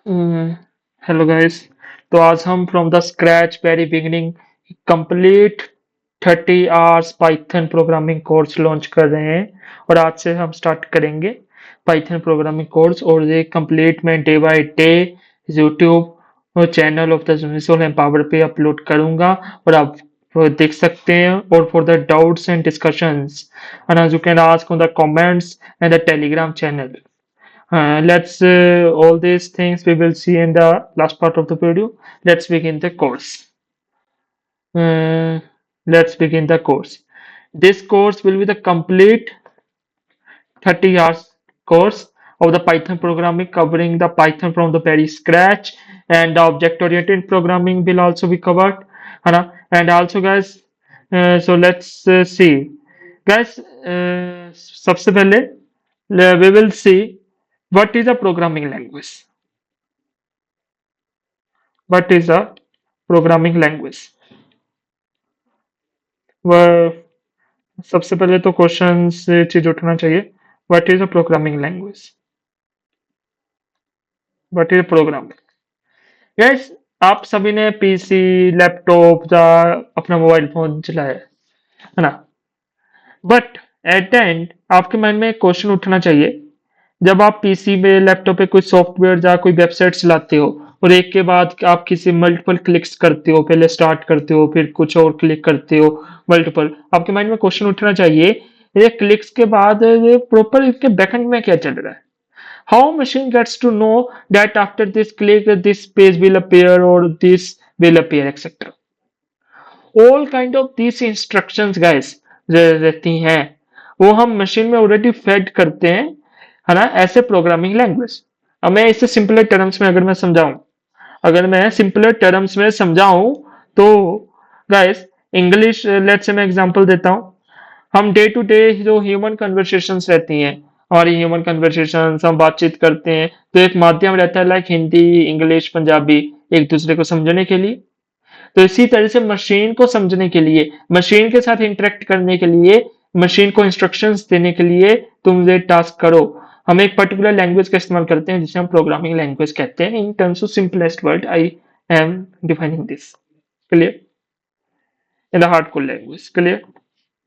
Hello guys. तो आज हम from the scratch very beginning complete 30 hours Python programming course launch कर रहे हैं। और आज से हम स्टार्ट करेंगे पाइथन प्रोग्रामिंग कोर्स। और ये कंप्लीट मैं day by day YouTube channel of the Unisol empower पे अपलोड करूंगा। और आप वो देख सकते हैं। और for the doubts and discussions and you can ask on the comments and the telegram channel. Let's all these things we will see in the last part of the video. Let's begin the course. Uh, let's begin the course. This course will be the complete 30 hours course of the Python programming, covering the Python from the very scratch, and the object-oriented programming will also be covered. है ना? And also guys, so let's see. Guys, सबसे पहले we will see what is a programming language. What is a programming language? वह सबसे पहले तो question से चीज उठना चाहिए। What is a programming language? What is programming? Yes, आप सभी ने पीसी, लैपटॉप या अपना मोबाइल फोन चलाया है ना? बट एट द एंड आपके माइंड में एक क्वेश्चन उठना चाहिए। जब आप पीसी में, लैपटॉप पे कोई सॉफ्टवेयर या कोई वेबसाइट चलाते हो और एक के बाद आप किसी मल्टीपल क्लिक्स करते हो, पहले स्टार्ट करते हो फिर कुछ और क्लिक करते हो, मल्टीपल, आपके माइंड में क्वेश्चन उठना चाहिए, ये क्लिक्स के बाद ये प्रॉपर इसके बैकएंड में क्या चल रहा है? How machine gets to know that after this click this page will appear और this will appear etcetera? All kind of this instructions guys रहती हैं, वो हम मशीन में ऑलरेडी फेड करते हैं, है ना? ऐसे प्रोग्रामिंग लैंग्वेज। अब मैं इसे सिंपलर टर्म्स में अगर मैं समझाऊं, अगर मैं सिंपलर टर्म्स में समझाऊं तो गाइस, इंग्लिश लेट्स से मैं एग्जांपल देता हूं। हम डे टू डे जो ह्यूमन कन्वर्सेशंस रहती हैं, हमारी ह्यूमन कन्वर्सेशंस, हम बातचीत करते हैं तो एक माध्यम रहता है लाइक हिंदी, इंग्लिश, पंजाबी, एक दूसरे को समझने के लिए। तो इसी तरह से मशीन को समझने के लिए, मशीन के साथ इंटरेक्ट करने के लिए, मशीन को इंस्ट्रक्शंस देने के लिए तुम ये टास्क करो, हम एक पर्टिकुलर लैंग्वेज का इस्तेमाल करते हैं जिसे हम प्रोग्रामिंग लैंग्वेज कहते हैं। In terms of simplest word I am defining this. Clear? In the hardcore language. Clear?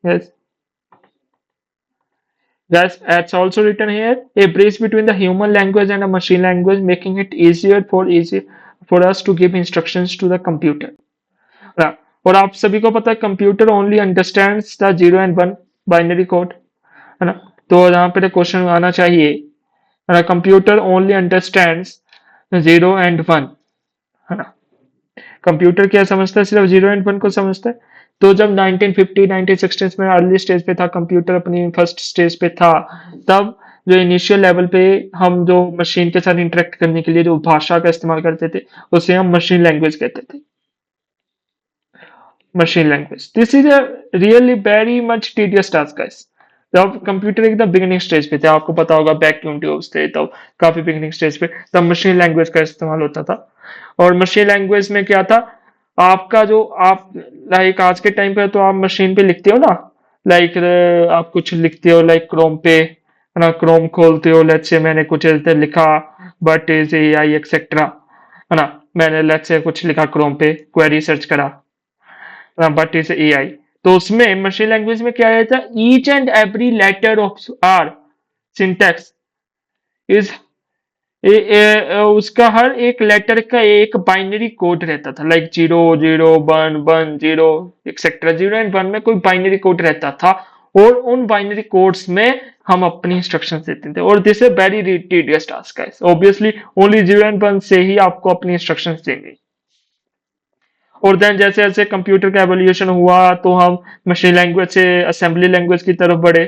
Yes guys, it's also written here a bridge between the human language and a machine language, making it easy for us to give instructions to the computer. हाँ, और आप सभी को पता है computer only understands the 0 and 1 binary code, है ना? तो यहाँ पे क्वेश्चन आना चाहिए, है ना? कंप्यूटर ओनली अंडरस्टैंड्स 0 and 1, है ना? कंप्यूटर क्या समझता है? सिर्फ 0 and 1 को समझता है। तो जब 1950 1960 में अर्ली स्टेज पे था कंप्यूटर, अपनी फर्स्ट स्टेज पे था, तब जो इनिशियल लेवल पे हम जो मशीन के साथ इंटरेक्ट करने के लिए जो भाषा का इस्तेमाल करते थे उसे हम मशीन लैंग्वेज कहते थे। Machine language, this is a really very much tedious task guys. जब कंप्यूटर एकदम बिगिनिंग स्टेज पे थे, आपको पता होगा वैक्यूम ट्यूब्स थे, तब काफी बिगिनिंग स्टेज पे तब मशीन लैंग्वेज का इस्तेमाल होता था। और मशीन लैंग्वेज में क्या था, आपका जो आप लाइक आज के टाइम पे तो आप मशीन पे लिखते हो ना, लाइक आप कुछ लिखते हो लाइक क्रोम पे, है ना? क्रोम खोलते हो, लेट्स से मैंने कुछ ऐसे लिखा, what is A I etcetera, है ना? मैंने लेट्स से कुछ लिखा क्रोम पे, क्वेरी सर्च करा, बट इज ए आई। तो उसमें मशीन लैंग्वेज में क्या रहता है, each and every letter of our syntax is उसका हर एक लेटर का एक बाइनरी कोड रहता था, लाइक 0 0 1 1 0 एक्सेट्रा। 0 and 1 में कोई बाइनरी कोड रहता था, और उन बाइनरी कोड्स में हम अपनी इंस्ट्रक्शंस देते थे। और this is very tedious task है, ऑब्वियसली ओनली 0 and 1 से ही आपको अपनी इंस्ट्रक्शंस देंगे। और देन जैसे जैसे कंप्यूटर का एवोल्यूशन हुआ तो हम मशीन लैंग्वेज से असेंबली लैंग्वेज की तरफ बढ़े,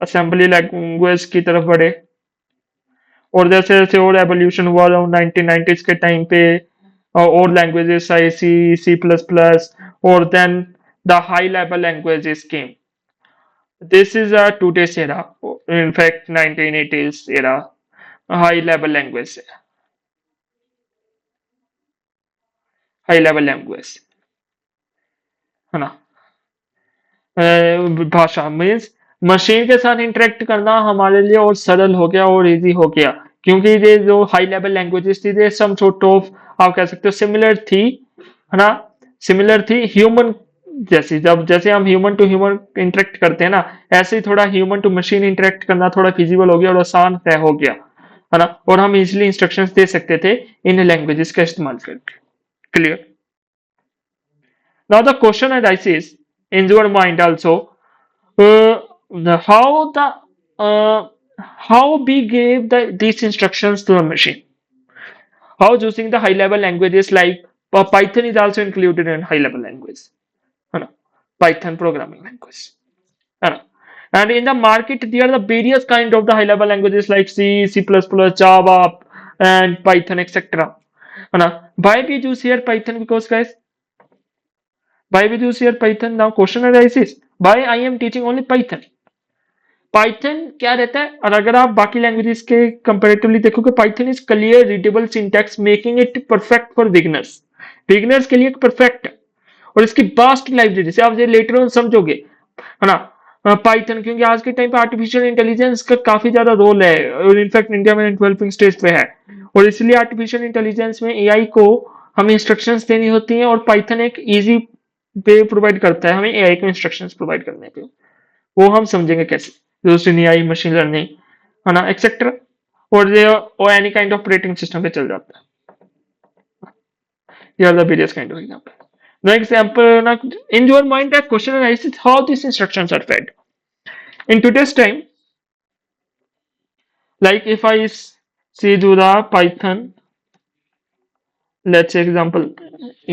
असेंबली लैंग्वेज की तरफ बढ़े। और जैसे जैसे और एवोल्यूशन हुआ 1990s के टाइम पे, और लैंग्वेजेस आई, सी प्लस प्लस, और then the high level languages came. This is a today's era, in fact 1980s era high level language, high level language, है ना? भाषा मीन्स मशीन के साथ इंटरेक्ट करना हमारे लिए और सरल हो गया और इजी हो गया। क्योंकि ये जो हाई लेवल लैंग्वेजेस थी ये सम सॉर्ट ऑफ आप कह सकते हो सिमिलर थी, है ना, सिमिलर थी ह्यूमन जैसी। जब जैसे हम ह्यूमन टू ह्यूमन इंटरेक्ट करते हैं ना, ऐसे ही थोड़ा ह्यूमन टू मशीन इंटरेक्ट करना थोड़ा फिजिबल हो गया और आसान तय हो गया, है ना, और हम इजिली इंस्ट्रक्शंस दे सकते थे इन लैंग्वेजेस का इस्तेमाल करके। Clear? Now the question arises in your mind also, how we gave these instructions to the machine, how using the high level languages like Python is also included in high level language, है ना, Python programming language, है ना, and in the market there are the various kind of the high level languages like C, C++, Java and Python, etc., है ना. Why we use here Python? Because guys, why we use here Python? Now question arises, why I am teaching only Python? Python क्या रहता है, और अगर आप बाकी languages के कंपैरेटिवली देखोगे, Python is clear readable syntax making it perfect for beginners, beginners के लिए परफेक्ट है। और इसकी वास्ट लाइब्रेरी से आप ये लेटर ऑन समझोगे, है ना, पाइथन, क्योंकि आज के टाइम पे आर्टिफिशियल इंटेलिजेंस का काफी ज्यादा रोल है और इनफैक्ट इंडिया में डेवलपिंग स्टेज पे है, और इसलिए आर्टिफिशियल इंटेलिजेंस में एआई को हमें इंस्ट्रक्शंस देनी होती हैं, और पाइथन एक इजी वे प्रोवाइड करता है हमें एआई को इंस्ट्रक्शंस प्रोवाइड करने के। वो हम समझेंगे कैसे, जैसे एआई, मशीन लर्निंग, है ना, एक्सेट्रा, और any kind of operating system पे चल जाता है। Here are the various kind of example. The example, now, in your mind, that question arises how these instructions are fed. In today's time, like if I see to the Python, let's say example,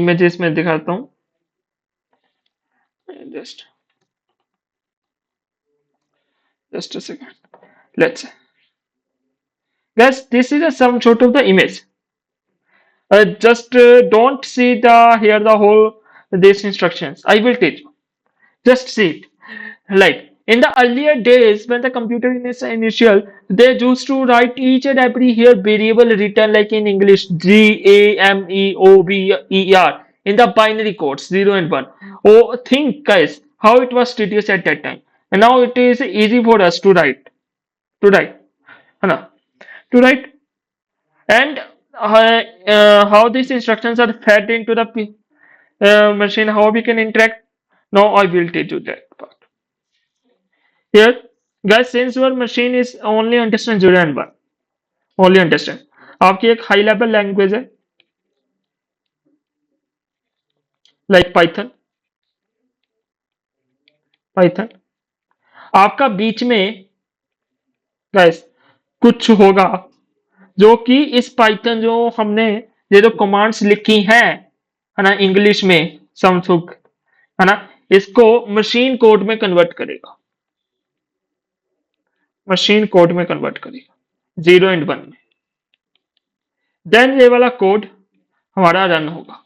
images में दिखाता हूँ, just a second. Let's say, guys, this is a some sort of the image. Just don't see the here the whole these instructions. I will teach you. Just see it. Like in the earlier days when the computer is initial, they used to write each and every here variable written like in English GAMEOBER in the binary codes 0 and 1. Oh, think guys how it was tedious at that time, and now it is easy for us to write, to write, है ना, to write, and how these instructions are fed into the machine, how we can interact. Now I will teach you that part. Here, guys, since your machine is only understand 0 and 1, only understand. आपकी एक high level language है like Python, Python आपका बीच में guys कुछ होगा जो कि इस पाइथन जो हमने ये जो कमांड्स लिखी हैं, है ना, इंग्लिश में समसुख, है ना, इसको मशीन कोड में कन्वर्ट करेगा, मशीन कोड में कन्वर्ट करेगा 0 एंड 1 में। देन ये वाला कोड हमारा रन होगा,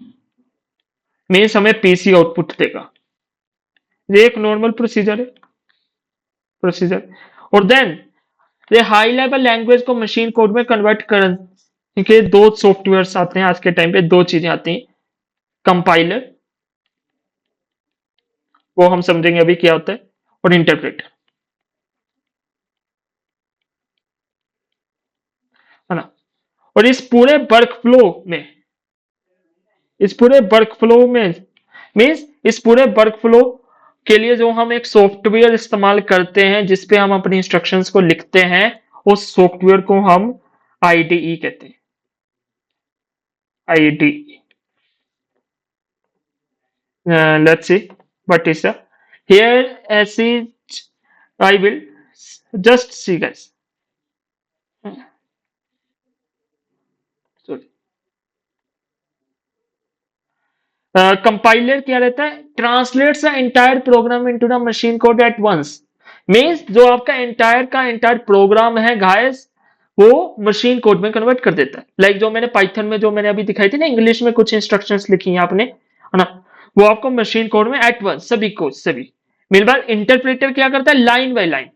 मीन्स हमें पीसी आउटपुट देगा। ये एक नॉर्मल प्रोसीजर है, प्रोसीजर। और देन ये हाई लेवल लैंग्वेज को मशीन कोड में कन्वर्ट करने के दो सॉफ्टवेयर्स आते हैं आज के टाइम पे, दो चीजें आती हैं, कंपाइलर, वो हम समझेंगे अभी क्या होता है, और इंटरप्रेटर, है ना। और इस पूरे वर्क फ्लो में, इस पूरे वर्क फ्लो में मीन्स इस पूरे वर्क फ्लो के लिए जो हम एक सॉफ्टवेयर इस्तेमाल करते हैं जिसपे हम अपनी इंस्ट्रक्शंस को लिखते हैं, उस सॉफ्टवेयर को हम आईडीई कहते हैं, IDE. Let's see what is the here as I will just see guys, compiler क्या रहता है, translates the entire program into the machine code at once, means जो आपका एंटायर का एंटायर प्रोग्राम है गाइस, वो मशीन कोड में convert कर देता है। लाइक जो मैंने पाइथन में जो मैंने अभी दिखाई थी ना, इंग्लिश में कुछ इंस्ट्रक्शंस लिखी हैं आपने, है ना, वो आपको मशीन कोड में एट वंस सभी को सभी। मीनवाइल इंटरप्रेटर क्या करता है, लाइन बाय लाइन,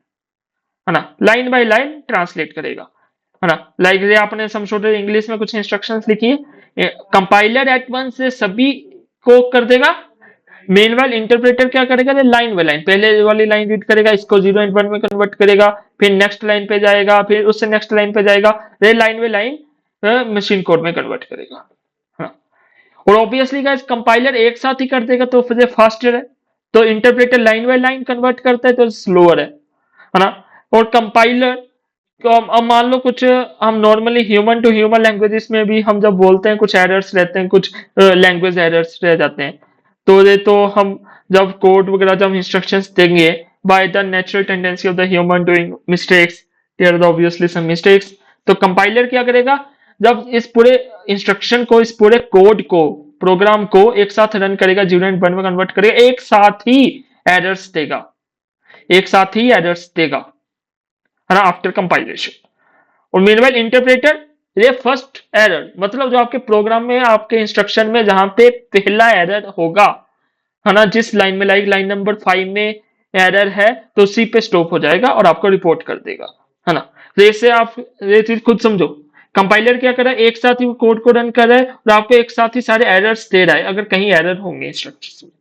है ना, लाइन बाय लाइन ट्रांसलेट करेगा, है ना। लाइक ये आपने समझोटे इंग्लिश में कुछ इंस्ट्रक्शंस लिखी है, कंपाइलर एट वंस से सभी को कर देगा, मेनवाइल इंटरप्रेटर क्या करेगा, लाइन बाय लाइन पहले वाली लाइन रीड करेगा, इसको 0 एंड 1 में कन्वर्ट करेगा, फिर नेक्स्ट लाइन पे जाएगा, फिर उससे नेक्स्ट लाइन पे जाएगा, line by line machine code में कन्वर्ट करेगा। हाँ। और ऑब्वियसली गाइस कंपाइलर एक साथ ही कर देगा तो फिर फास्टर है, तो interpreter line by line convert करता है तो स्लोअर है ना। और कंपाइलर तो अब मान लो कुछ हम normally human to human languages में भी हम जब बोलते हैं कुछ एरर्स रहते हैं, कुछ लैंग्वेज एरर्स रह जाते हैं, तो ये तो हम जब कोड वगैरह जब इंस्ट्रक्शंस देंगे, by the natural tendency of the human doing mistakes, there are obviously some mistakes, तो कंपाइलर क्या करेगा, जब इस पूरे इंस्ट्रक्शन को, इस पूरे कोड को, प्रोग्राम को एक साथ रन करेगा, 0 एंड 1 में कन्वर्ट करेगा, एक साथ ही एरर्स देगा, एक साथ ही एरर्स देगा, है ना, आफ्टर कंपाइलेशन। और मीनवाइल इंटरप्रेटर, ये फर्स्ट एरर, मतलब जो आपके प्रोग्राम में, आपके इंस्ट्रक्शन में जहां पे पहला एरर होगा, है ना, जिस लाइन में, लाइक लाइन नंबर 5 में एरर है, तो उसी पे स्टॉप हो जाएगा और आपको रिपोर्ट कर देगा, है ना। तो इससे आप ये चीज खुद समझो, कंपाइलर क्या कर रहा है, एक साथ ही कोड को रन कर रहा है और आपको एक साथ ही सारे एरर्स दे रहा है अगर कहीं एरर होंगे इंस्ट्रक्शन में,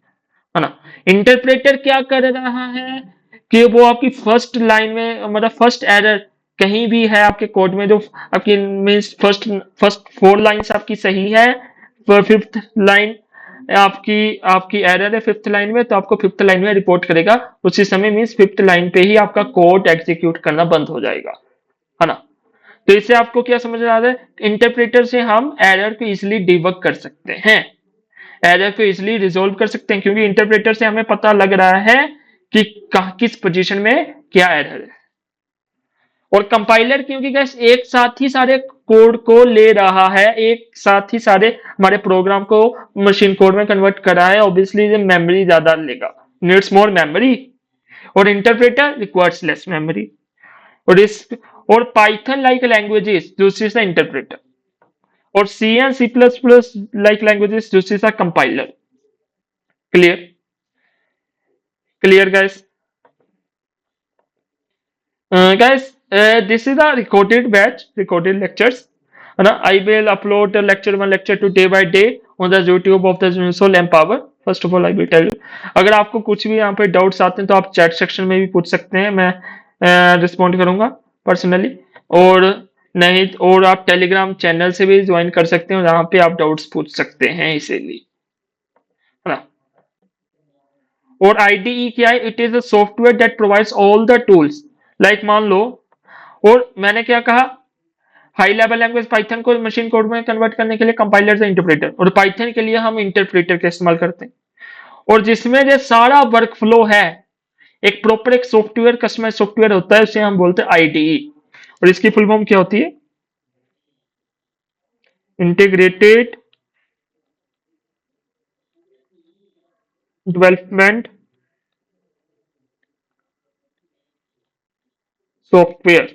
है ना। इंटरप्रेटर क्या कर रहा है कि वो आपकी फर्स्ट लाइन में, मतलब फर्स्ट एरर कहीं भी है आपके कोड में, जो आपकी मीन्स फर्स्ट फर्स्ट 4 लाइंस आपकी सही है, पर फिफ्थ लाइन आपकी आपकी एरर है फिफ्थ लाइन में, तो आपको फिफ्थ लाइन में रिपोर्ट करेगा उसी समय, मीन्स फिफ्थ लाइन पे ही आपका कोड एग्जीक्यूट करना बंद हो जाएगा, है ना। तो इससे आपको क्या समझ आ रहा है, इंटरप्रेटर से हम एरर को इजिली डिबग कर सकते हैं, एरर को इजिली रिजोल्व कर सकते हैं, क्योंकि इंटरप्रेटर से हमें पता लग रहा है कि किस पोजीशन में क्या एरर है। और कंपाइलर क्योंकि गैस एक साथ ही सारे कोड को ले रहा है, एक साथ ही सारे हमारे प्रोग्राम को मशीन कोड में कन्वर्ट कर रहा है, ऑब्वियसली मेमोरी ज्यादा लेगा, नीड्स मोर मेमोरी, और इंटरप्रेटर रिक्वायर्स लेस मेमोरी। और इस और Python like languages this is the interpreter, और C and C plus plus like languages this is the compiler. Clear, clear guys. Guys, this is a recorded batch, recorded lectures. है ना, I will upload the lecture 1, lecture 2 day by day on the YouTube of the Universal Empower. First of all, I will tell you. अगर आपको कुछ भी यहाँ पे doubts आते हैं तो आप चैट सेक्शन में भी पूछ सकते हैं, मैं रिस्पॉन्ड करूंगा पर्सनली। और नहीं, और आप टेलीग्राम चैनल से भी ज्वाइन कर सकते हैं, जहाँ पे आप डाउट्स पूछ सकते हैं इसीलिए, है ना। और आईडीई क्या है, it is a software that provides all the tools, like मान लो, और मैंने क्या कहा, हाई लेवल लैंग्वेज पाइथन को मशीन कोड में कन्वर्ट करने के लिए कंपाइलर से इंटरप्रेटर, और पाइथन के लिए हम इंटरप्रेटर का इस्तेमाल करते हैं। और जिसमें जो सारा वर्क फ्लो है, एक प्रॉपर एक सॉफ्टवेयर, कस्टमाइज सॉफ्टवेयर होता है, उसे हम बोलते हैं आईडीई। और इसकी फुल फॉर्म क्या होती है, integrated development software,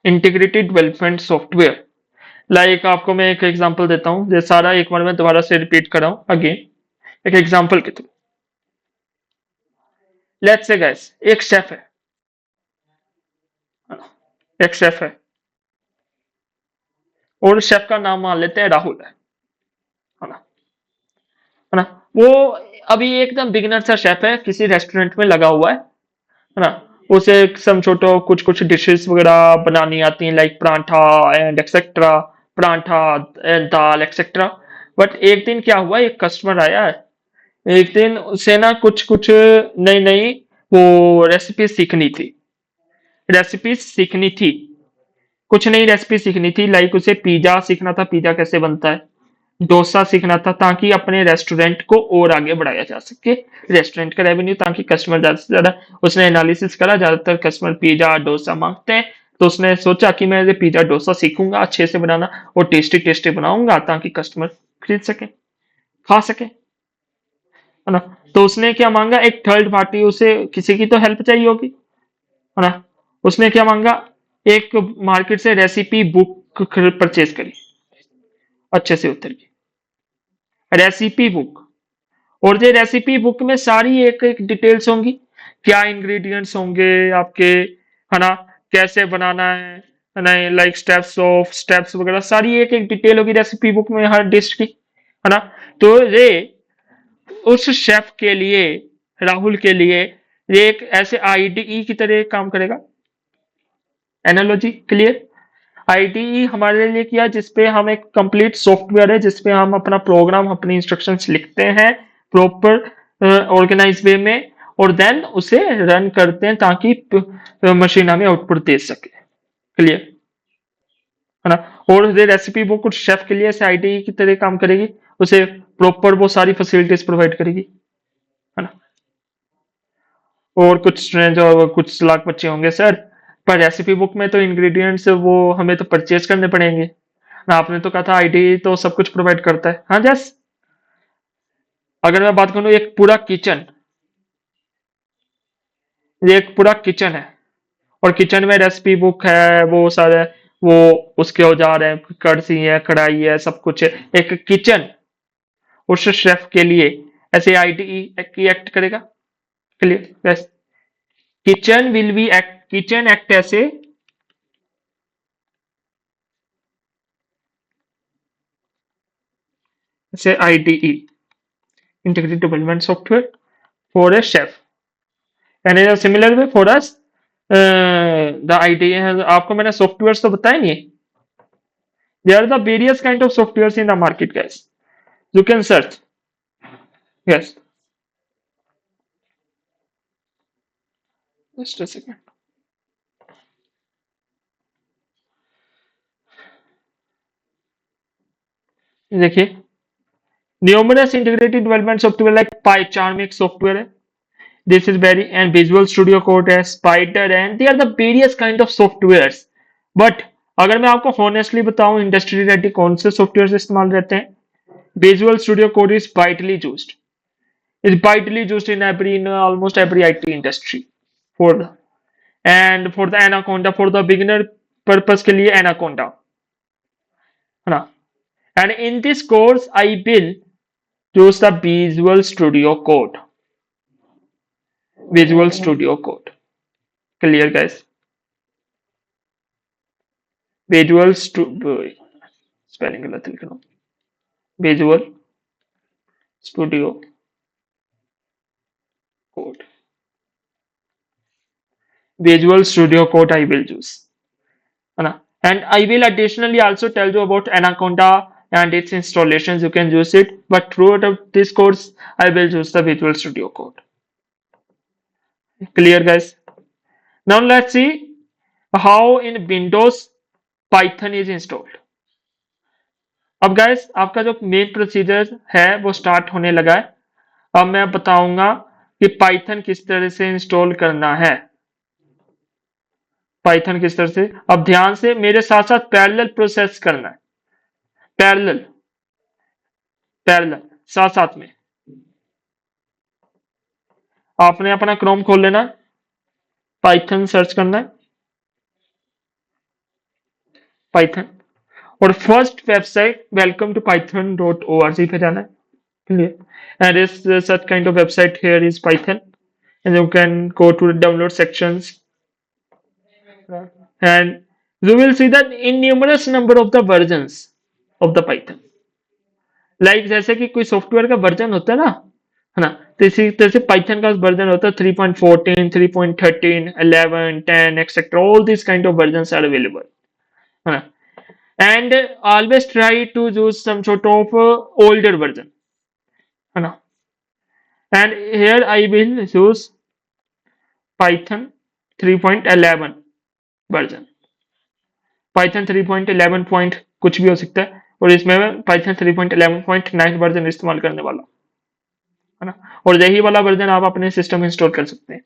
integrated development software. Like आपको मैं एक एग्जांपल देता हूं, ये सारा एक बार मैं दोबारा से रिपीट कर रहा हूं अगेन, एक एग्जांपल के थ्रू। लेट्स से गाइस, एक शेफ है, एक शेफ है, और शेफ का नाम मान लेते हैं राहुल है ना, है ना। वो अभी एकदम बिगिनर सा शेफ है, किसी रेस्टोरेंट में लगा हुआ है ना। उसे सम छोटो कुछ कुछ डिशेस वगैरह बनानी आती हैं, like paratha and etcetera, paratha and dal etcetera. But एक दिन क्या हुआ, एक कस्टमर आया है, एक दिन उसे ना कुछ कुछ नई नई वो रेसिपी सीखनी थी, रेसिपी सीखनी थी, कुछ नई रेसिपी सीखनी थी, लाइक उसे पिज्जा सीखना था, पिज्जा कैसे बनता है, डोसा सीखना था, ताकि अपने रेस्टोरेंट को और आगे बढ़ाया जा सके, रेस्टोरेंट का रेवेन्यू, ताकि कस्टमर ज्यादा से ज्यादा, उसने एनालिसिस करा, ज्यादातर कस्टमर पिज्जा डोसा मांगते हैं, तो उसने सोचा कि मैं ये पिज्जा डोसा सीखूंगा अच्छे से बनाना, और टेस्टी टेस्टी बनाऊंगा ताकि कस्टमर खरीद सके, खा सके, है ना। तो उसने क्या मांगा, एक थर्ड पार्टी, उसे किसी की तो हेल्प चाहिए होगी, है ना। उसने क्या मांगा, एक मार्केट से रेसिपी बुक परचेज करी, अच्छे से उतर की रेसिपी बुक। और ये रेसिपी बुक में सारी एक एक डिटेल्स होंगी, क्या इंग्रेडिएंट्स होंगे आपके, है ना, कैसे बनाना है, नहीं, लाइक स्टेप्स वगैरह सारी एक एक डिटेल होगी रेसिपी बुक में हर डिश की, है ना। तो ये उस शेफ के लिए, राहुल के लिए, ये एक ऐसे आईडीई की तरह काम करेगा। Analogy clear. आईडीई हमारे लिए किया जिसपे हम एक कंप्लीट सॉफ्टवेयर है जिसपे हम अपना प्रोग्राम, अपनी इंस्ट्रक्शंस लिखते हैं प्रॉपर ऑर्गेनाइज वे में, और देन उसे रन करते हैं ताकि मशीन हमें आउटपुट दे सके। क्लियर, है ना। और ये रेसिपी बुक कुछ शेफ के लिए ऐसे आईडीई की तरह काम करेगी, उसे प्रॉपर वो सारी फैसिलिटीज प्रोवाइड करेगी, है ना। और कुछ जो कुछ लाख बच्चे होंगे सर, पर रेसिपी बुक में तो इंग्रेडिएंट्स वो हमें तो परचेज करने पड़ेंगे ना। आपने तो कहा था आईडी तो सब कुछ प्रोवाइड करता है। हाँ जस, अगर मैं बात करूँ एक पूरा किचन, ये एक पूरा किचन है, और किचन में रेसिपी बुक है, वो सारे वो उसके औजार है, कड़छी है, कढ़ाई है, सब कुछ है। एक किचन उस शेफ के लिए ऐसे आईडी की एक्ट करेगा। Clear yes. किचन एक्ट ऐसे IDE, integrated development software for a chef, and in a similar way for us the idea है। आपको मैंने सॉफ्टवेयर तो बताया नहीं। there are the various kind of softwares in the market guys, you can search। yes, just a second। देखिए, numerous integrated development software like PyCharm एक software है, this is very, and Visual Studio Code है, Spider, and they are the various kind of softwares। but अगर मैं आपको honestly बताऊं industry ready कौन से सॉफ्टवेयर इस्तेमाल रहते हैं, Visual Studio Code is widely used, is widely used in almost every IT industry for the, and for the Anaconda, for the beginner purpose के लिए Anaconda, है ना। and in this course I will use the Visual Studio Code, Visual Studio Code। clear guys। Visual Studio, spelling गलत लिख रहा हूँ, Visual Studio Code, Visual Studio Code I will use, है ना। and I will additionally also tell you about Anaconda and its installations, you can use it, but throughout this course I will use the Visual Studio Code। clear guys। now let's see how in Windows Python is installed। अब guys आपका जो main procedure है वो start होने लगा है। अब मैं बताऊंगा कि पाइथन किस तरह से इंस्टॉल करना है, पाइथन किस तरह से। अब ध्यान से मेरे साथ साथ पैरेलल प्रोसेस करना है, पैरेलल पैरेलल साथ साथ में। आपने अपना क्रोम खोल लेना, पाइथन सर्च करना है, पाइथन, और first website welcome to python.org पे जाना है। Clear, and this such kind of website here is Python, and you can go to the download sections, and you will see that in numerous number of the versions of the Python। Like जैसे कि कोई software का version होता है ना, तो इसी तरह से पाइथन का वर्जन होता है 3.14, 3.13, 11, 10 etcetera, all this kind of versions are available, है ना। And always try to use some sort of older version, है ना। And here I will use Python 3.11 version, Python 3.11 point कुछ भी हो सकता है, और इसमें मैं पाइथन 3.11.9 वर्जन इस्तेमाल करने वाला, है ना। और यही वाला वर्जन आप अपने सिस्टम में इंस्टॉल कर सकते हैं।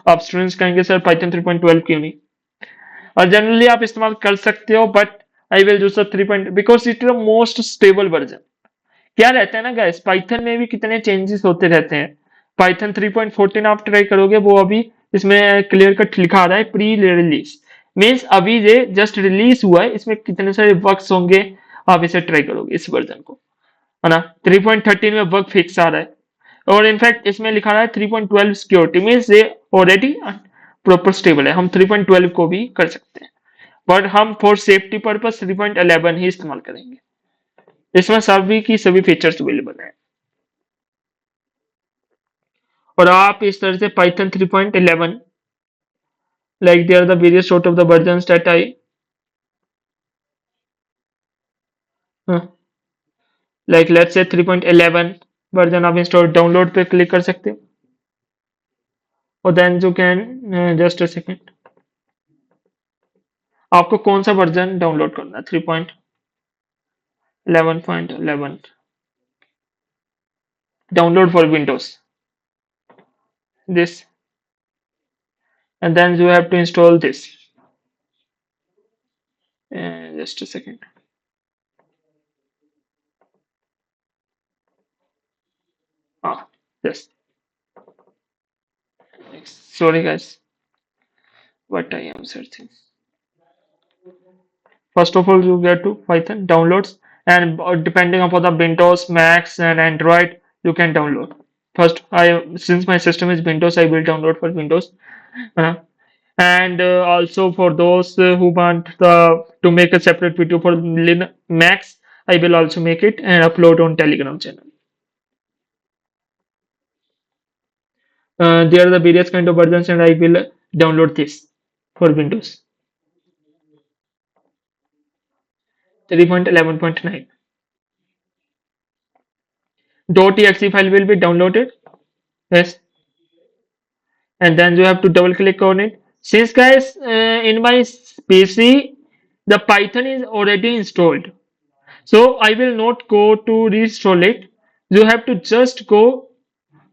आप स्टूडेंट्स कहेंगे सर पाइथन 3.12 क्यों नहीं, और जनरली आप इस्तेमाल कर सकते हो, but I will use 3. Because it is the most stable version. क्या रहता है ना गाइस, पाइथन में भी कितने चेंजेस होते रहते हैं। पाइथन 3.14 आप ट्राई करोगे, वो अभी इसमें क्लियर कट लिखा आ रहा है प्री रिलीज, मीन्स अभी ये जस्ट रिलीज हुआ है, इसमें कितने सारे वर्क्स होंगे, आप इसे ट्राई करोगे इस वर्जन को, है ना। 3.13 में वर्क फिक्स आ रहा है, और इनफैक्ट इसमें लिखा रहा है 3.12 सिक्योरिटी, मीन्स ये ऑलरेडी प्रॉपर स्टेबल है, हम 3.12 को भी कर सकते हैं। पर हम फॉर सेफ्टी पर्पस 3.11 ही इस्तेमाल करेंगे। इसमें सभी की सभी फीचर्स अवेलेबल है। और आप इस तरह से Python 3.11, like they are the various sort of the versions that I uh, like let's say 3.11 version आप इंस्टॉल डाउनलोड पे क्लिक कर सकते हो, और then you can just a second, आपको कौन सा वर्जन डाउनलोड करना है? 3.11.11 download for Windows this, and then you have to install this. Just a second. Ah, yes. Sorry guys, what I am searching. First of all, you get to Python downloads, and depending upon the Windows, Macs, and Android, you can download. First, since my system is Windows, I will download for Windows. Uh, and also for those who want to make a separate video for Macs, I will also make it and upload on Telegram channel. There are the various kind of versions, and I will download this for Windows 3.11.9. .exe file will be downloaded. Yes, and then you have to double click on it. Since guys, in my PC the Python is already installed, so I will not go to reinstall it. You have to just go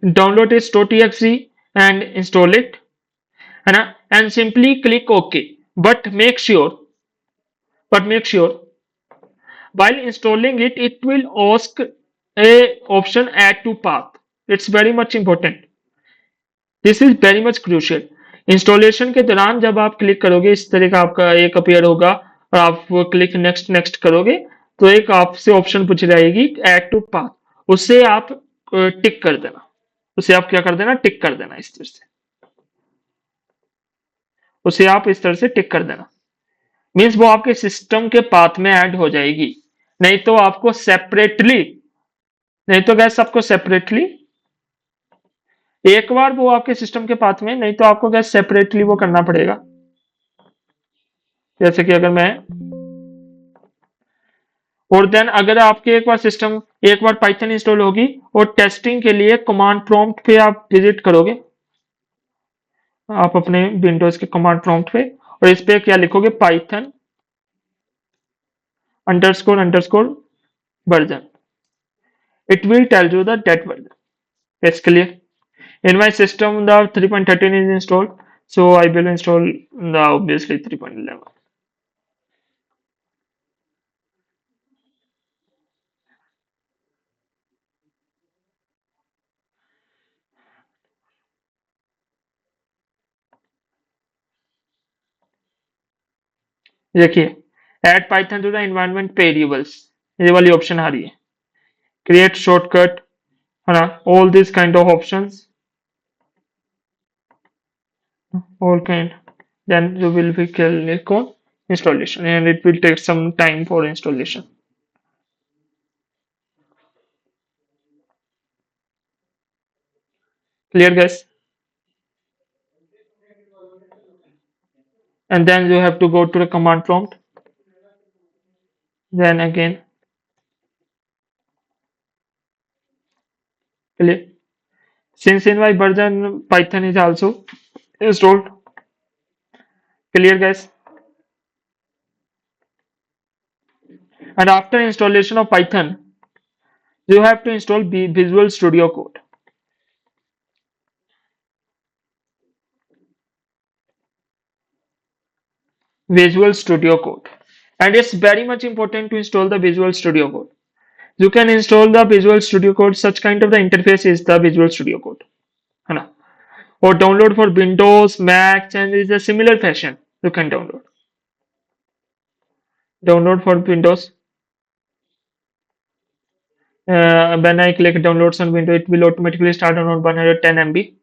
download its .exe and install it, and simply click OK. But make sure while installing it, it will ask a option add to path. It's very much important. This is very much crucial. Installation के दौरान जब आप click करोगे, इस तरह का आपका एक अपीयर होगा, और आप क्लिक नेक्स्ट नेक्स्ट करोगे, तो एक आपसे ऑप्शन पूछ जाएगी ऐड टू पाथ, उससे आप टिक कर देना, उसे आप क्या कर देना, टिक कर देना, इस तरह से उसे आप इस तरह से टिक कर देना, मीन्स वो आपके सिस्टम के पाथ में ऐड हो जाएगी। नहीं तो आपको सेपरेटली नहीं तो गैस आपको सेपरेटली एक बार वो आपके सिस्टम के पाथ में, नहीं तो आपको गैस सेपरेटली वो करना पड़ेगा। जैसे कि अगर मैं, और देन अगर आपके एक बार पाइथन इंस्टॉल होगी और टेस्टिंग के लिए कमांड प्रॉम्प्ट पे आप विजिट करोगे, आप अपने विंडोज के कमांड प्रॉम्प्ट पे, और इस पे क्या लिखोगे, Python underscore underscore version, it will tell you the that version. It's clear. In my system the 3.13 is installed, so I will install the obviously 3.11. देखिए, add python to the environment variables, ये वाली option आ रही है, create shortcut, है ना, all these kind of options, all kind, then you will be click on installation, and it will take some time for installation. Clear guys? And then you have to go to the command prompt, then again, clear. Since in my version python is also installed. Clear guys? And after installation of python, you have to install Visual Studio Code. Visual Studio Code. And it's very much important to install the Visual Studio Code. You can install the Visual Studio Code, such kind of the interface is the Visual Studio Code, है ना, or download for Windows, Mac, and is a similar fashion. You can download for Windows. When I click downloads on Windows, it will automatically start on 110 MB.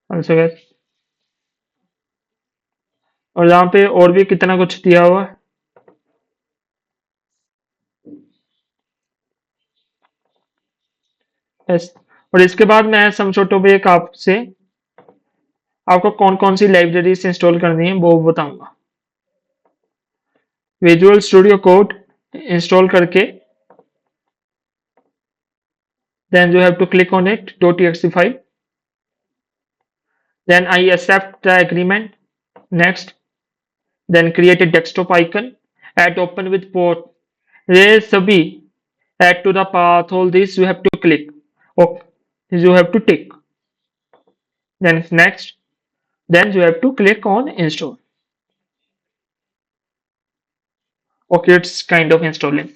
Also guys, और यहाँ पे और भी कितना कुछ दिया हुआ है। यस। और इसके बाद मैं सम छोटो पे एक आपसे आपको कौन कौन सी लाइब्रेरीज इंस्टॉल करनी है वो बताऊंगा। विजुअल स्टूडियो कोड इंस्टॉल करके then you have to click on it .txt file, then I accept the agreement. Next, then create a desktop icon, add open with port, ये सभी add to the path, all this you have to click, okay, you have to tick. Then next, then you have to click on install. Okay, it's kind of installing.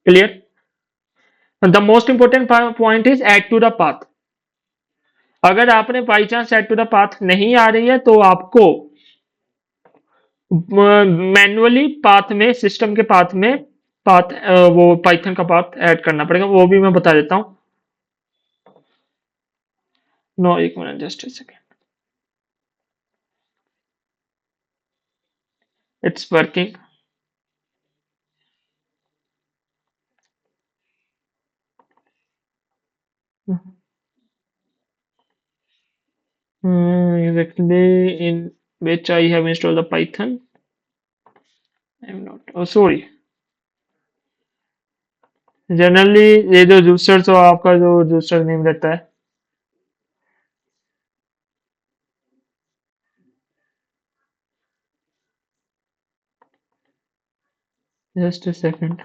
Clear? And the most important point is add to the path. अगर आपने by chance add to the path नहीं आ रही है तो आपको manually path में, system के पाथ में पाथ वो पाइथन का पाथ ऐड करना पड़ेगा, वो भी मैं बता देता हूँ। नो, एक minute, just a second, it's working. Exactly in which I have installed the Python. I'm not. Oh, sorry. Generally ये जो यूजर, तो आपका जो यूजर नेम रहता है, जस्ट ए सेकेंड।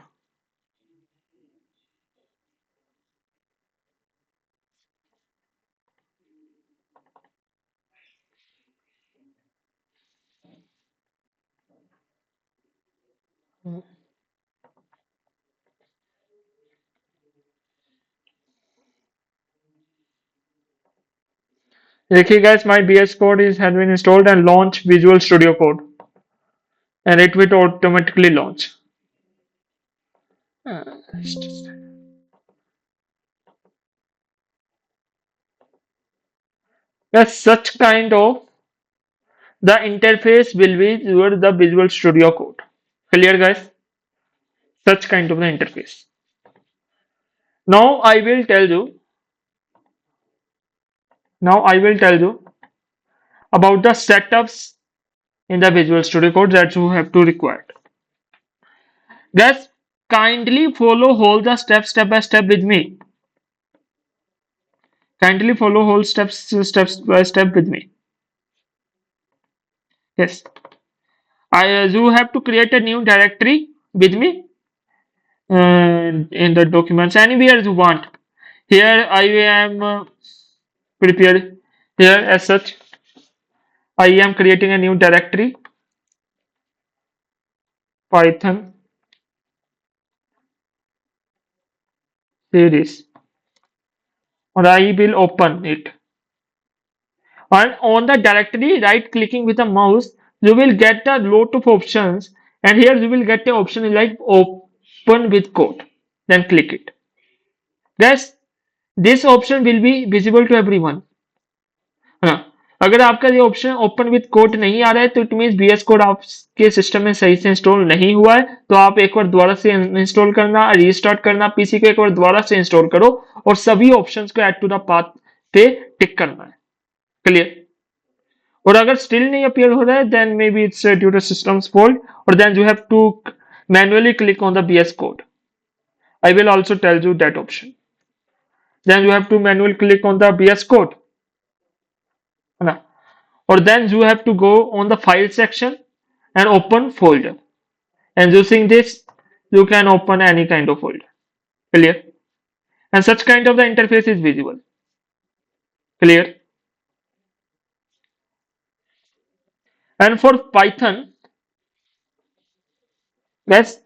देखिए guys, my VS Code is has been installed and launch Visual Studio Code, and it will automatically launch. Just a second. Yes, such kind of the interface will be your the Visual Studio Code. Clear, guys? Such kind of the interface. Now I will tell you. Now I will tell you about the setups in the Visual Studio Code that you have to require. Guys, kindly follow all the steps step by step with me. Kindly follow whole steps by step with me. Yes, you have to create a new directory with me in the documents anywhere you want. Here I am prepared. Here as such, I am creating a new directory, Python series, or I will open it. And on the directory, right clicking with a mouse, you will get a lot of options, and here you will get the option like open with code. Then click it. Guys, this option will be visible to everyone. हाँ, अगर आपका ये option open with code नहीं आ रहा है तो it mean VS code आपके system में सही से इंस्टॉल नहीं हुआ है, तो आप एक बार दोबारा से इंस्टॉल करना, रीस्टार्ट करना पीसी को, एक बार दोबारा से इंस्टॉल करो और सभी ऑप्शंस को ऐड टू द पाथ पे टिक करना है। क्लियर? और अगर स्टिल नहीं अपीयर हो रहा है then maybe it's due to systems fault, और then you have to manually click on the VS code. I will also tell you that option. Then you have to manually click on the VS code, है ना? Or then you have to go on the file section and open folder, and using this you can open any kind of folder. Clear? And such kind of the interface is visible. Clear? And for Python, yes,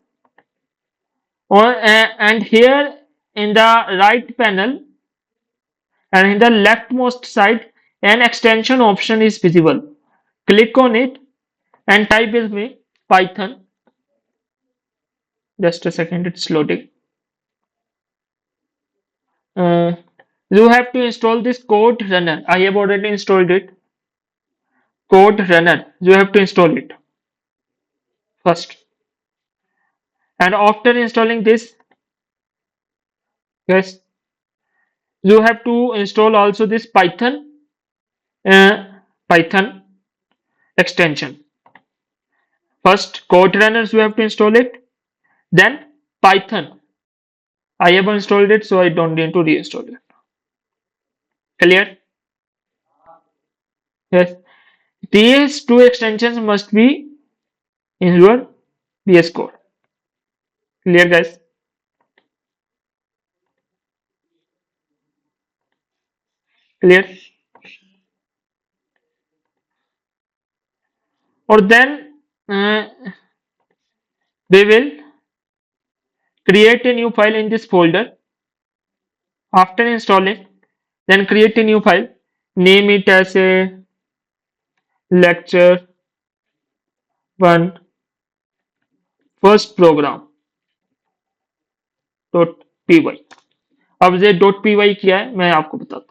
and here in the right panel and in the leftmost side an extension option is visible. Click on it and type with me Python. Just a second, it's loading. You have to install this code runner. I have already installed it. Code runner. You have to install it first. And after installing this, yes, you have to install also this uh, Python extension. First, code runners you have to install it. Then Python. I have installed it, so I don't need to reinstall it. Clear? Yes. These two extensions must be in your VS Code. Clear, guys? Clear? Or then we will create a new file in this folder. After installing, then create a new file. Name it as a lecture one first program dot P Y. अब ये dot P Y क्या है मैं आपको बताता हूँ.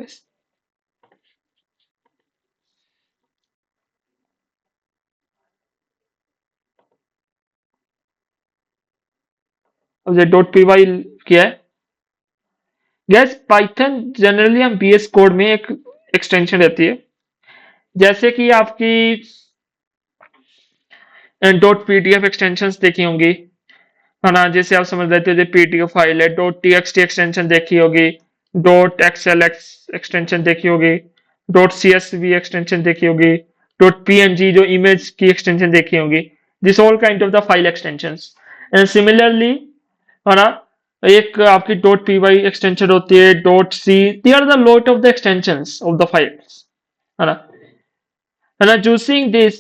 Yes. अब ये डॉट पी वाई क्या है. यस, पाइथन जनरली हम बीएस कोड में एक एक्सटेंशन रहती है. जैसे कि आपकी डॉट पीडीएफ एक्सटेंशंस देखी होंगी, है ना. जैसे आप समझ लेते हो पीडीएफ फाइल है. डॉट टीएक्सटी एक्सटेंशन देखी होगी. डॉट एक्सएलएक्स एक्सटेंशन देखी होगी. डॉट सीएसवी एक्सटेंशन देखी होगी. डॉट पीएनजी जो इमेज की एक्सटेंशन देखी होगी. This all kind of the file extensions. And similarly, है ना, एक आपकी डॉट पीवाई एक्सटेंशन होती है. Dot C. They are the lot of the extensions of the files, है ना. And using this,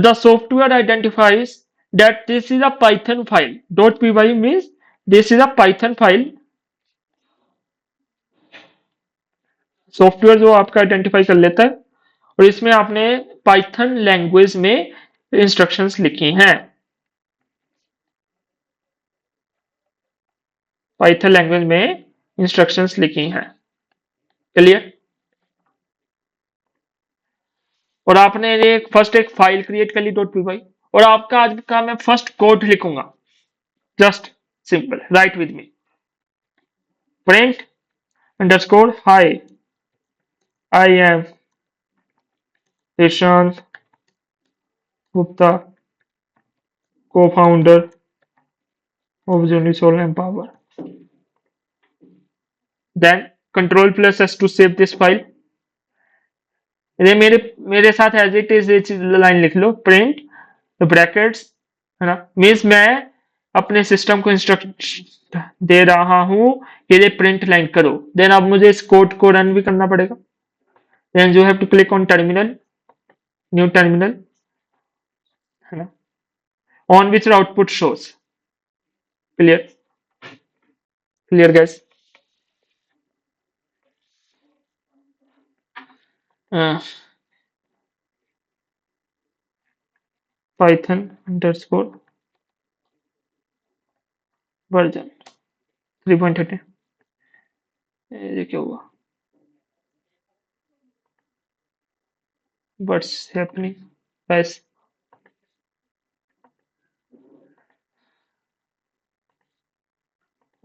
the software identifies that this is a Python file. .py means this is a Python file. Software जो आपका identify कर लेता है और इसमें आपने पाइथन लैंग्वेज में इंस्ट्रक्शंस लिखी हैं. पाइथन लैंग्वेज में इंस्ट्रक्शंस लिखी हैं. क्लियर? और आपने एक फर्स्ट एक फाइल क्रिएट कर ली .py. और आपका आज का मैं फर्स्ट कोड लिखूंगा. Just simple, right with me. Print underscore high. I am Ishant Gupta, co-founder of Unisol Empower. Then Control plus S to save this file. ये मेरे साथ एज इट इज ये चीज लाइन लिख लो. प्रिंट ब्रैकेट्स, है ना, means मैं अपने सिस्टम को इंस्ट्रक्ट दे रहा हूं कि ये प्रिंट लाइन करो. देन अब मुझे इस कोड को रन भी करना पड़ेगा. Then you have to click on terminal, new terminal, है ना, on which the output shows. Clear? Clear, guys? Uh, Python underscore version 3.30. ये क्या हुआ? What's happening, guys?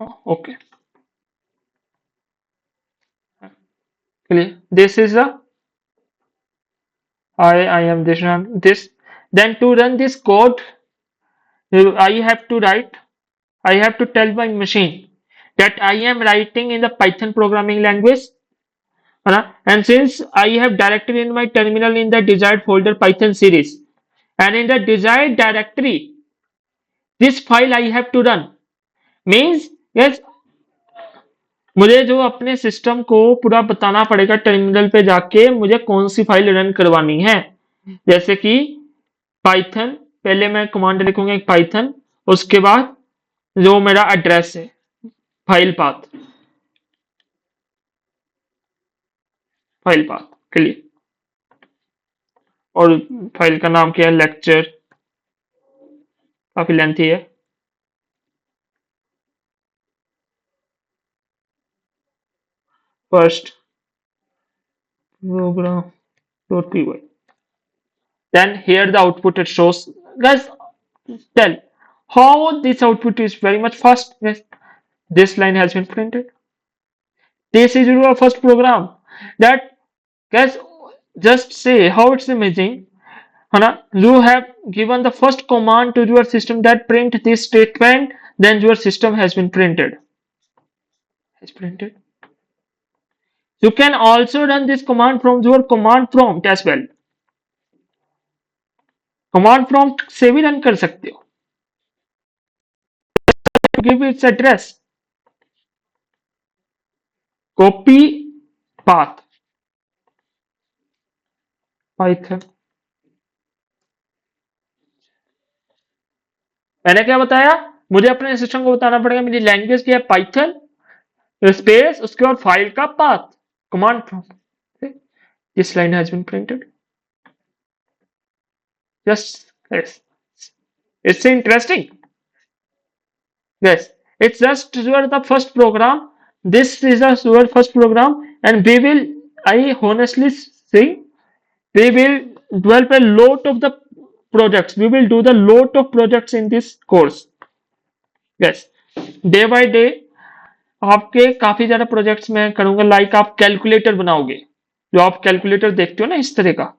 Oh, okay. Clear. This is the I am this run this. Then to run this code, I have to write. I have to tell my machine that I am writing in the Python programming language. And since I have directed in my terminal in the desired folder Python series, and in the desired directory, this file I have to run. Means yes, मुझे जो अपने system को पूरा बताना पड़ेगा terminal पे जाके मुझे कौन सी फाइल रन करवानी है. जैसे कि पाइथन, पहले मैं कमांड लिखूंगा एक पाइथन, उसके बाद जो मेरा एड्रेस है file path. File path clear. और फाइल का नाम क्या है? लेक्चर. काफी लेंथी है. first program.py. Then here the output it shows. Guys, tell how this output is very much fast. Yes, this line has been printed. This is your first program. That guys, just say how it's amazing. Hana, you have given the first command to your system that print this statement, then your system has been printed. Has printed. You can also run this command from your command prompt as well. Command prompt से भी run कर सकते हो. Give its address, copy path, Python. मैंने क्या बताया, मुझे अपने सिस्टम को बताना पड़ेगा मेरी लैंग्वेज क्या है, पाइथन स्पेस उसके बाद फाइल का path, command prompt. This line has been printed. Just yes, it's interesting. Yes, it's just your the first program. This is the your first program, and we will. I honestly say we will develop a lot of the projects. We will do the lot of projects in this course. Yes, day by day आपके काफी ज्यादा projects मैं करूंगा. Like आप calculator बनाओगे, जो आप calculator देखते हो ना इस तरह का.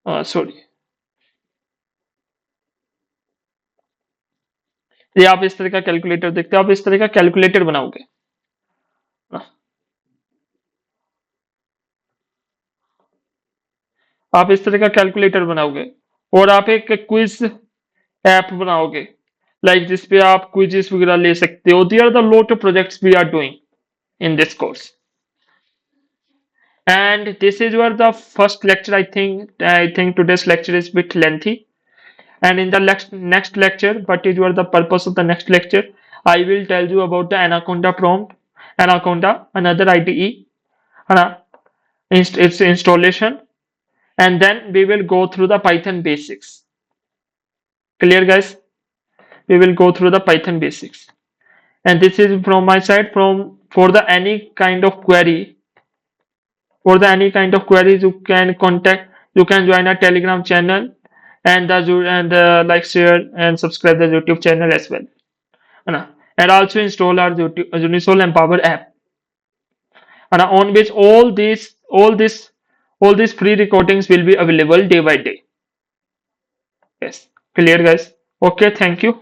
सॉरी, ये आप इस तरह का कैलकुलेटर देखते हो, आप इस तरह का कैलकुलेटर बनाओगे. आप इस तरह का कैलकुलेटर बनाओगे और आप एक क्विज ऐप बनाओगे, लाइक जिस पे आप क्विजेस वगैरह ले सकते हो. There are the lot of projects we are doing in this course, and this is where the first lecture. I think today's lecture is a bit lengthy, and in the next lecture, what is your the purpose of the next lecture, I will tell you about the anaconda prompt, anaconda another IDE, its installation, and then we will go through the Python basics. Clear guys? We will go through the Python basics, and this is from my side. From for the any kind of query, for the any kind of queries, you can contact. You can join our Telegram channel, and like, share, and subscribe the YouTube channel as well. And also install our Unisol Empower app, on which all these free recordings will be available day by day. Yes, clear guys? Okay, thank you.